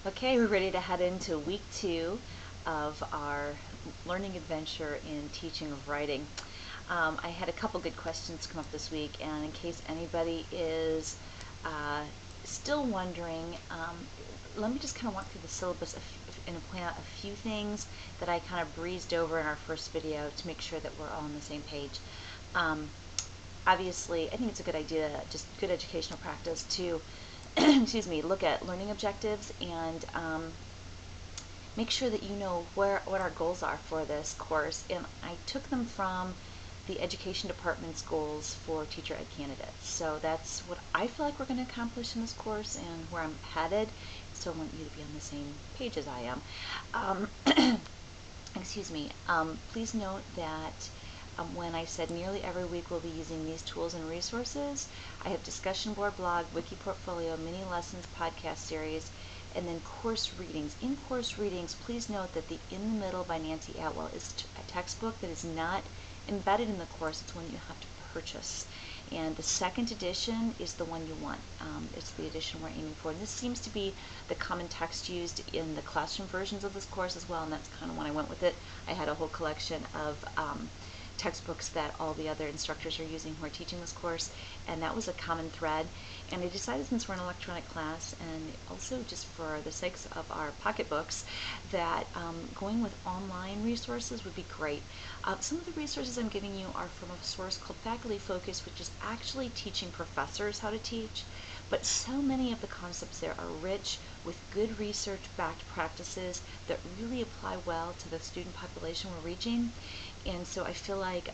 Okay, we're ready to head into week 2 of our learning adventure in teaching of writing. I had a couple good questions come up this week, and in case anybody is uh, still wondering, let me just kind of walk through the syllabus and point out a few things that I kind of breezed over in our first video to make sure that we're all on the same page. Obviously, I think it's a good idea, just good educational practice to excuse me, look at learning objectives and make sure that you know what our goals are for this course. And I took them from the education department's goals for teacher ed candidates. So that's what I feel like we're going to accomplish in this course and where I'm headed. So I want you to be on the same page as I am. Excuse me. Please note that when I said nearly every week we'll be using these tools and resources, I have discussion board, blog, wiki portfolio, mini lessons, podcast series, and then course readings. In course readings, please note that the In the Middle by Nancy Atwell is a textbook that is not embedded in the course. It's one that you have to purchase. And the second edition is the one you want. It's the edition we're aiming for. And this seems to be the common text used in the classroom versions of this course as well, and that's kind of when I went with it. I had a whole collection of textbooks that all the other instructors are using who are teaching this course, and that was a common thread. And I decided, since we're in electronic class and also just for the sakes of our pocketbooks, that going with online resources would be great. Some of the resources I'm giving you are from a source called Faculty Focus, which is actually teaching professors how to teach, but so many of the concepts there are rich with good research-backed practices that really apply well to the student population we're reaching. And so I feel like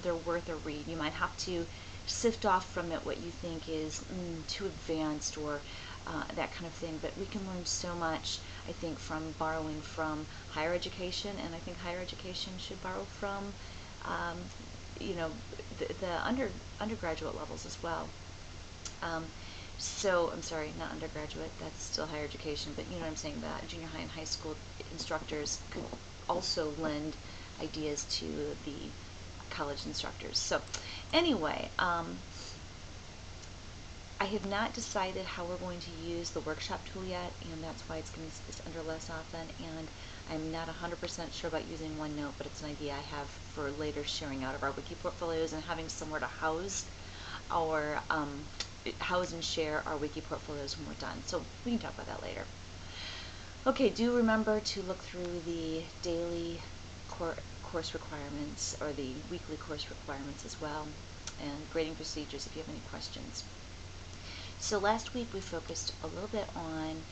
they're worth a read. You might have to sift off from it what you think is too advanced or that kind of thing, but we can learn so much, I think, from borrowing from higher education, and I think higher education should borrow from the undergraduate levels as well. So I'm sorry, not undergraduate, that's still higher education, but you know what I'm saying, that junior high and high school instructors could also lend ideas to the college instructors. So anyway, I have not decided how we're going to use the workshop tool yet, and that's why it's under less often, and I'm not 100% sure about using OneNote, but it's an idea I have for later sharing out of our wiki portfolios and having somewhere to house and share our wiki portfolios when we're done. So we can talk about that later. Okay, do remember to look through the daily course requirements or the weekly course requirements as well, and grading procedures if you have any questions. So last week we focused a little bit on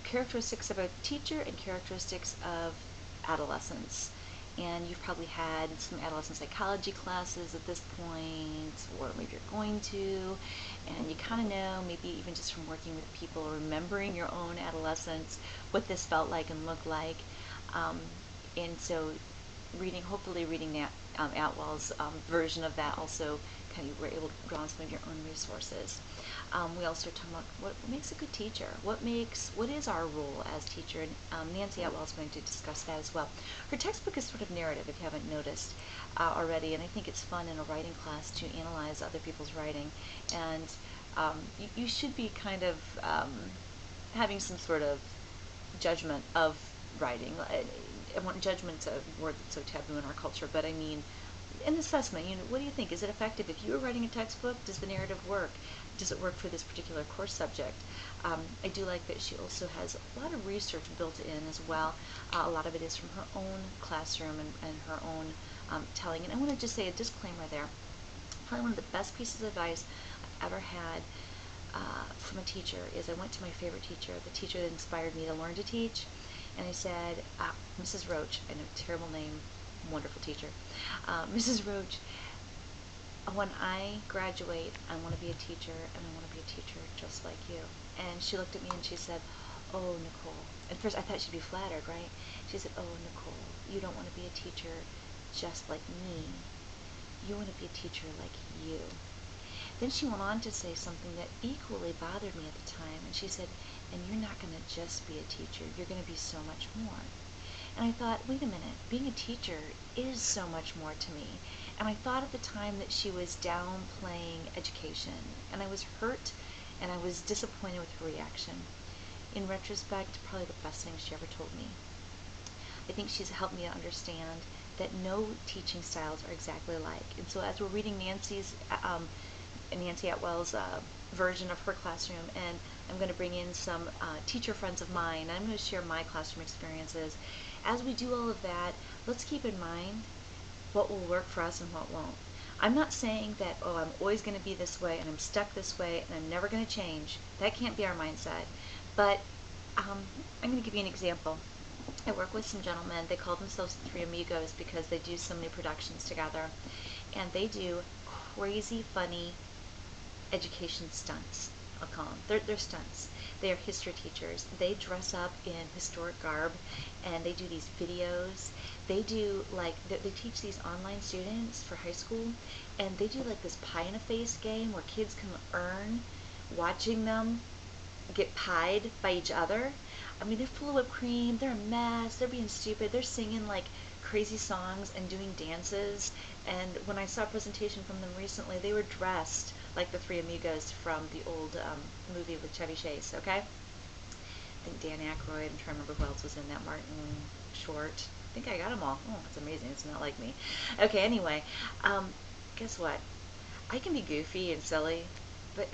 characteristics of a teacher and characteristics of adolescents. And you've probably had some adolescent psychology classes at this point, or maybe you're going to, and you kind of know, maybe even just from working with people, remembering your own adolescence, what this felt like and looked like. And so hopefully reading that Atwell's version of that also kind of were able to draw on some of your own resources. We also talk about what makes a good teacher, what is our role as teacher, and Nancy Atwell is going to discuss that as well. Her textbook is sort of narrative, if you haven't noticed already, and I think it's fun in a writing class to analyze other people's writing, and you should be kind of having some sort of judgment of writing. Judgment's a word that's so taboo in our culture, but I mean an assessment. What do you think? Is it effective? If you were writing a textbook, does the narrative work? Does it work for this particular course subject? I do like that she also has a lot of research built in as well. A lot of it is from her own classroom and her own telling. And I want to just say a disclaimer there. Probably one of the best pieces of advice I've ever had from a teacher is I went to my favorite teacher, the teacher that inspired me to learn to teach, and I said, Mrs. Roach, I know, terrible name, wonderful teacher, Mrs. Roach, when I graduate, I want to be a teacher, and I want to be a teacher just like you. And she looked at me and she said, oh, Nicole. At first I thought she'd be flattered, right? She said, oh, Nicole, you don't want to be a teacher just like me. You want to be a teacher like you. Then she went on to say something that equally bothered me at the time, and she said, and you're not going to just be a teacher, you're going to be so much more. And I thought, wait a minute, being a teacher is so much more to me. And I thought at the time that she was downplaying education, and I was hurt and I was disappointed with her reaction. In retrospect, probably the best thing she ever told me. I think she's helped me to understand that no teaching styles are exactly alike. And so as we're reading Nancy Atwell's version of her classroom, and I'm going to bring in some teacher friends of mine, and I'm going to share my classroom experiences. As we do all of that, let's keep in mind what will work for us and what won't. I'm not saying that, oh, I'm always going to be this way and I'm stuck this way and I'm never going to change. That can't be our mindset. But I'm going to give you an example. I work with some gentlemen. They call themselves the Three Amigos because they do so many productions together. And they do crazy funny education stunts, I'll call them. They're stunts. They are history teachers. They dress up in historic garb and they do these videos. They do they teach these online students for high school, and they do like this pie in a face game where kids can earn watching them get pied by each other. I mean, they're full of whipped cream, they're a mess, they're being stupid, they're singing like crazy songs and doing dances. And when I saw a presentation from them recently, they were dressed like the Three Amigos from the old movie with Chevy Chase, okay? I think Dan Aykroyd, I'm trying to remember who else was in that, Martin Short. I think I got them all. Oh, that's amazing. It's not like me. Okay, anyway, guess what? I can be goofy and silly, but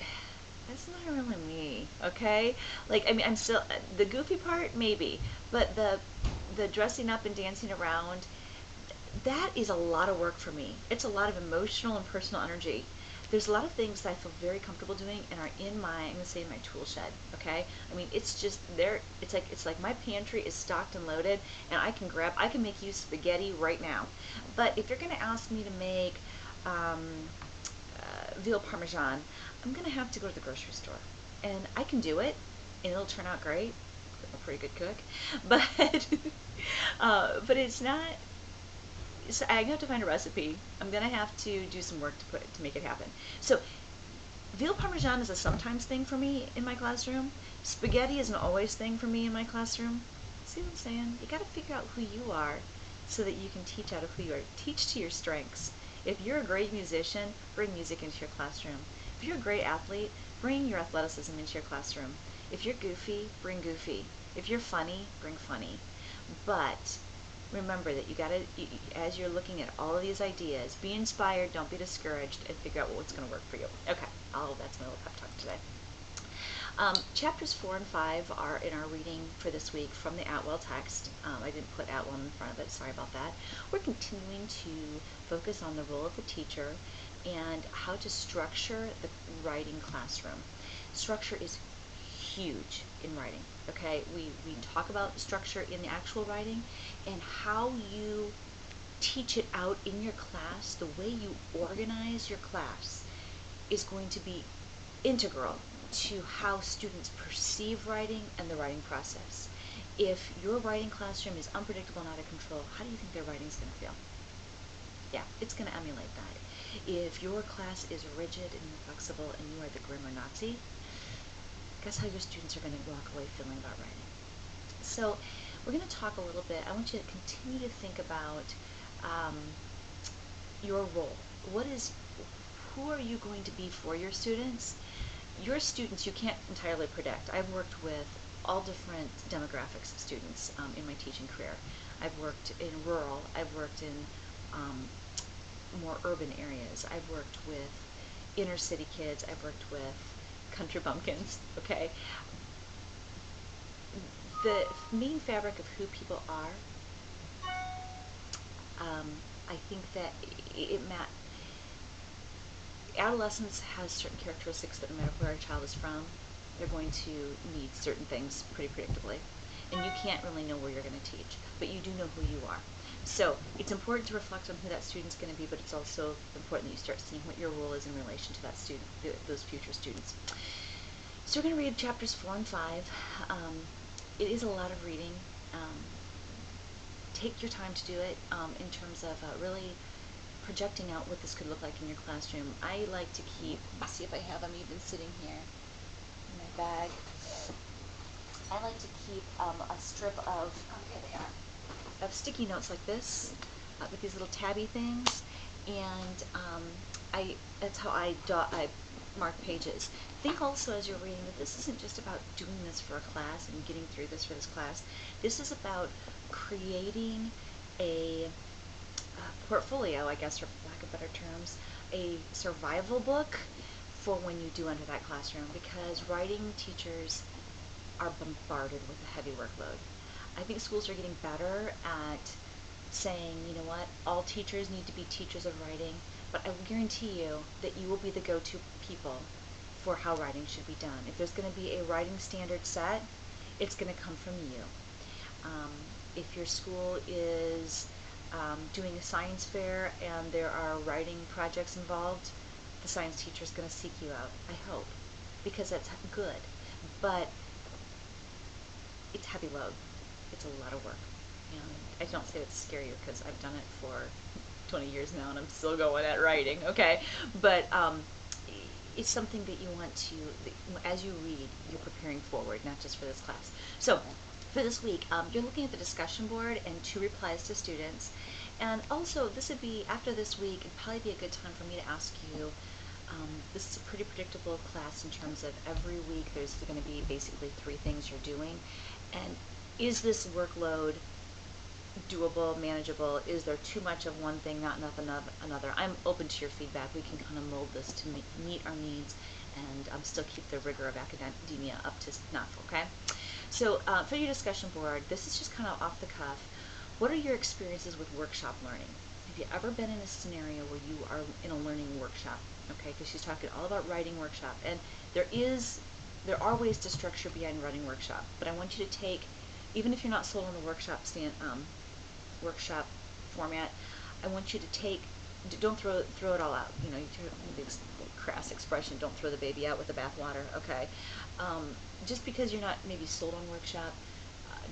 that's not really me, okay? Like, I mean, I'm still, the goofy part, maybe, but the dressing up and dancing around, that is a lot of work for me. It's a lot of emotional and personal energy. There's a lot of things that I feel very comfortable doing and are in my, I'm gonna say my tool shed, okay? I mean, it's just there, it's like my pantry is stocked and loaded and I can make you spaghetti right now. But if you're gonna ask me to make veal parmesan, I'm gonna have to go to the grocery store. And I can do it and it'll turn out great. I'm a pretty good cook, but but it's not, so I have to find a recipe. I'm gonna have to do some work to make it happen. So veal parmesan is a sometimes thing for me in my classroom. Spaghetti is an always thing for me in my classroom. See what I'm saying? You gotta figure out who you are so that you can teach out of who you are. Teach to your strengths. If you're a great musician, bring music into your classroom. If you're a great athlete, bring your athleticism into your classroom. If you're goofy, bring goofy. If you're funny, bring funny. But remember that you gotta, as you're looking at all of these ideas, be inspired, don't be discouraged, and figure out what's going to work for you. Okay, that's my little pep talk today. Chapters 4 and 5 are in our reading for this week from the Atwell text. I didn't put Atwell in front of it, sorry about that. We're continuing to focus on the role of the teacher and how to structure the writing classroom. Structure is huge in writing, okay? We talk about structure in the actual writing, and how you teach it out in your class, the way you organize your class is going to be integral to how students perceive writing and the writing process. If your writing classroom is unpredictable and out of control, how do you think their writing is going to feel? Yeah, it's going to emulate that. If your class is rigid and inflexible and you are the grammar Nazi, guess how your students are going to walk away feeling about writing. So we're going to talk a little bit. I want you to continue to think about your role. Who are you going to be for your students? Your students, you can't entirely predict. I've worked with all different demographics of students in my teaching career. I've worked in rural, I've worked in more urban areas, I've worked with inner city kids, I've worked with country bumpkins, okay? The main fabric of who people are, I think that adolescence has certain characteristics that no matter where a child is from, they're going to need certain things pretty predictably. And you can't really know where you're going to teach, but you do know who you are. So it's important to reflect on who that student's going to be, but it's also important that you start seeing what your role is in relation to that student, those future students. So we're going to read chapters 4 and 5. It is a lot of reading. Take your time to do it in terms of really projecting out what this could look like in your classroom. I like to keep, let me see if I have them even sitting here in my bag. I like to keep a strip of, here they are, of sticky notes like this, with these little tabby things, and that's how I marked pages. Think also as you're reading that this isn't just about doing this for a class and getting through this for this class. This is about creating a portfolio, I guess, for lack of better terms, a survival book for when you do enter that classroom, because writing teachers are bombarded with a heavy workload. I think schools are getting better at saying, you know what, all teachers need to be teachers of writing, but I will guarantee you that you will be the go-to people for how writing should be done. If there's going to be a writing standard set, it's going to come from you. If your school is doing a science fair and there are writing projects involved, the science teacher is going to seek you out, I hope, because that's good. But it's heavy load. It's a lot of work. And I don't say that to scare you, because I've done it for 20 years now and I'm still going at writing, okay? But it's something that you want to, as you read, you're preparing forward, not just for this class. So for this week, you're looking at the discussion board and 2 replies to students. And also, this would be, after this week, it'd probably be a good time for me to ask you, this is a pretty predictable class in terms of every week there's going to be basically 3 things you're doing. And is this workload doable, manageable? Is there too much of one thing, not enough of another? I'm open to your feedback. We can kind of mold this to meet our needs and still keep the rigor of academia up to snuff, okay? So for your discussion board, this is just kind of off the cuff. What are your experiences with workshop learning? Have you ever been in a scenario where you are in a learning workshop? Okay, because she's talking all about writing workshop, and there are ways to structure behind writing workshop, but I want you to take, even if you're not sold on the workshop format, I want you to take, don't throw it all out. You know, the crass expression, don't throw the baby out with the bathwater, okay? Just because you're not maybe sold on workshop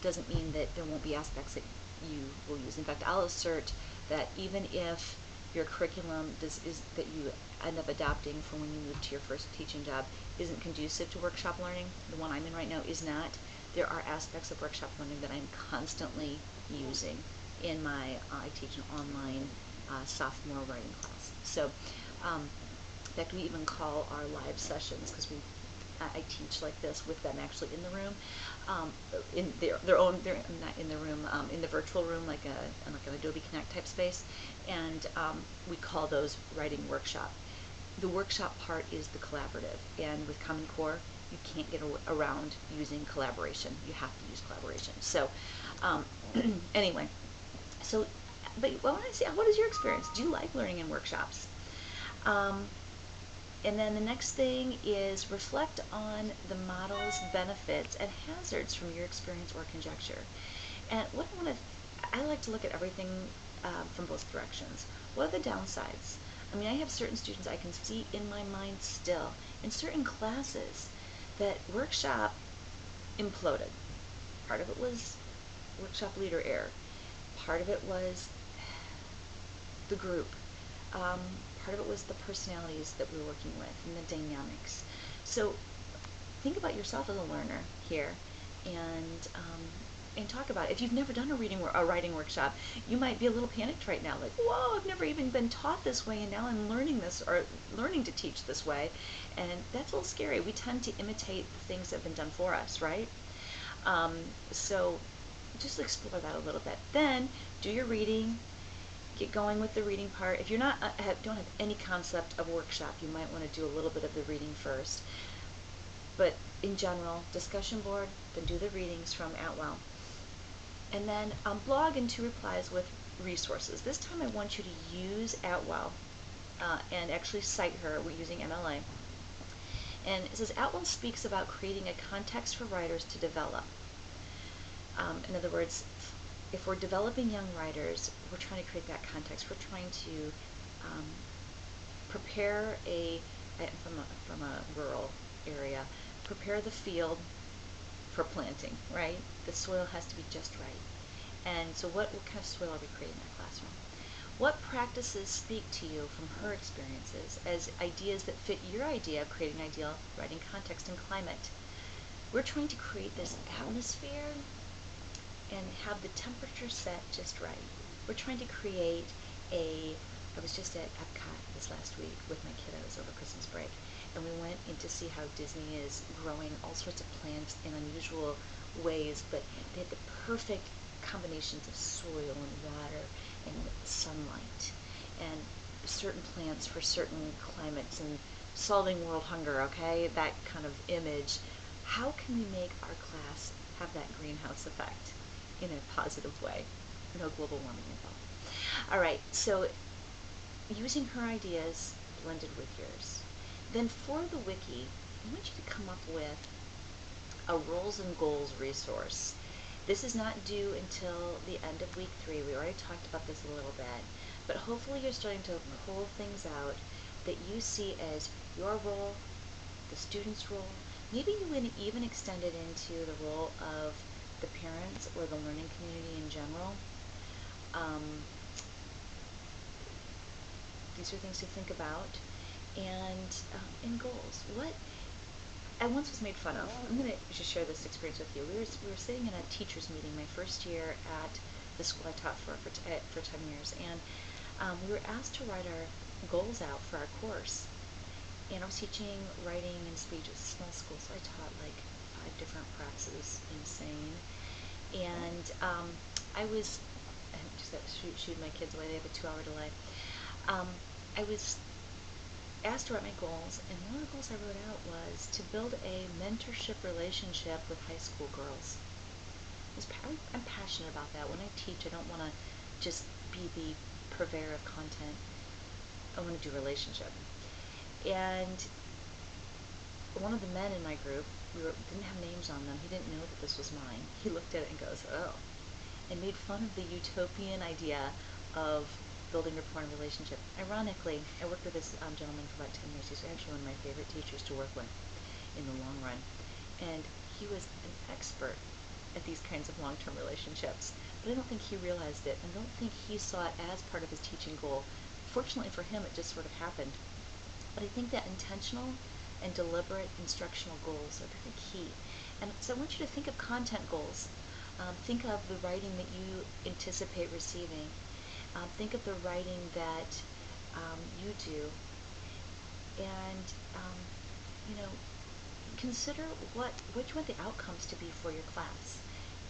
doesn't mean that there won't be aspects that you will use. In fact, I'll assert that even if your curriculum that you end up adopting for when you move to your first teaching job isn't conducive to workshop learning, the one I'm in right now is not, there are aspects of workshop learning that I'm constantly using in my, I teach an online sophomore writing class. So, in fact, we even call our live sessions, because I teach like this with them actually in the room, in they're not in the room, in the virtual room, like an Adobe Connect type space, and we call those writing workshop. The workshop part is the collaborative, and with Common Core, you can't get around using collaboration. You have to use collaboration. So, anyway, so, but I want to see, what is your experience? Do you like learning in workshops? And then the next thing is reflect on the model's benefits and hazards from your experience or conjecture. And what I like to look at everything from both directions. What are the downsides? I mean, I have certain students I can see in my mind still, in certain classes, that workshop imploded. Part of it was workshop leader error. Part of it was the group. Part of it was the personalities that we were working with and the dynamics. So think about yourself as a learner here, and talk about it. If you've never done a writing workshop, you might be a little panicked right now, like, whoa, I've never even been taught this way, and now I'm learning this, or learning to teach this way, and that's a little scary. We tend to imitate the things that have been done for us, right? So just explore that a little bit. Then do your reading. Get going with the reading part. If you're not don't have any concept of workshop, you might want to do a little bit of the reading first. But in general, discussion board, then do the readings from Atwell. And then blog and 2 replies with resources. This time I want you to use Atwell and actually cite her. We're using MLA. And it says, Atwell speaks about creating a context for writers to develop. In other words, if we're developing young writers, we're trying to create that context. We're trying to prepare from a rural area, prepare the field for planting, right? The soil has to be just right. And so what kind of soil are we creating in that classroom? What practices speak to you from her experiences as ideas that fit your idea of creating ideal writing context and climate? We're trying to create this atmosphere and have the temperature set just right. We're trying to create I was just at Epcot this last week with my kiddos over Christmas break, and we went in to see how Disney is growing all sorts of plants in unusual ways, but they had the perfect combinations of soil and water and sunlight and certain plants for certain climates and solving world hunger, okay? That kind of image. How can we make our class have that greenhouse effect in a positive way? No global warming involved. All right, so using her ideas blended with yours. Then for the wiki, I want you to come up with a rules and goals resource. This is not due until the end of week 3. We already talked about this a little bit, but hopefully you're starting to pull things out that you see as your role, the student's role. Maybe you would even extend it into the role of the parents or the learning community in general. These are things to think about. And in goals, what I once was made fun of. I'm going to just share this experience with you. We were sitting in a teachers meeting my first year at the school I taught for 10 years, and we were asked to write our goals out for our course. And I was teaching writing and speech at a small school, so I taught like 5 different preps. It was insane. And I was just shooting my kids away. They have a 2-hour delay. I was asked to write my goals, and one of the goals I wrote out was to build a mentorship relationship with high school girls. I'm passionate about that. When I teach, I don't want to just be the purveyor of content. I want to do relationship. And one of the men in my group, didn't have names on them. He didn't know that this was mine. He looked at it and goes, "Oh," and made fun of the utopian idea of building rapport and relationship. Ironically, I worked with this gentleman for about 10 years. He's actually one of my favorite teachers to work with in the long run. And he was an expert at these kinds of long-term relationships. But I don't think he realized it, and I don't think he saw it as part of his teaching goal. Fortunately for him, it just sort of happened. But I think that intentional and deliberate instructional goals are very key. And so I want you to think of content goals. Think of the writing that you anticipate receiving. Think of the writing that you do, and consider what you want the outcomes to be for your class.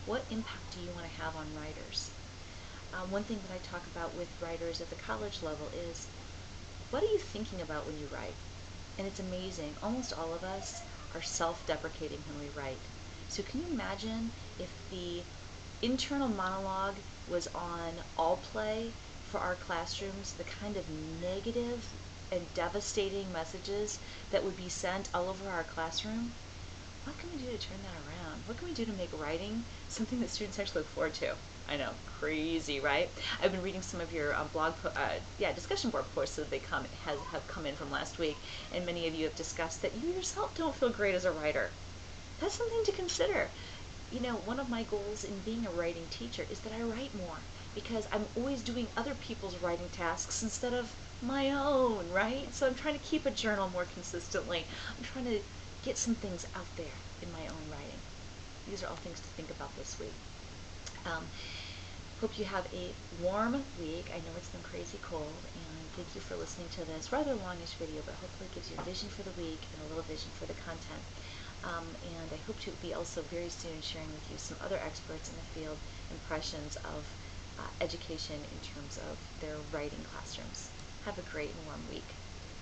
What impact do you want to have on writers? One thing that I talk about with writers at the college level is, what are you thinking about when you write? And it's amazing. Almost all of us are self-deprecating when we write. So can you imagine if the internal monologue was on all play for our classrooms, the kind of negative and devastating messages that would be sent all over our classroom? What can we do to turn that around? What can we do to make writing something that students actually look forward to? I know, crazy, right? I've been reading some of your discussion board posts that have come in from last week, and many of you have discussed that you yourself don't feel great as a writer. That's something to consider. One of my goals in being a writing teacher is that I write more, because I'm always doing other people's writing tasks instead of my own, right? So I'm trying to keep a journal more consistently. I'm trying to get some things out there in my own writing. These are all things to think about this week. Hope you have a warm week. I know it's been crazy cold, and thank you for listening to this rather longish video, but hopefully it gives you a vision for the week and a little vision for the content. And I hope to be also very soon sharing with you some other experts in the field impressions of education in terms of their writing classrooms. Have a great and warm week.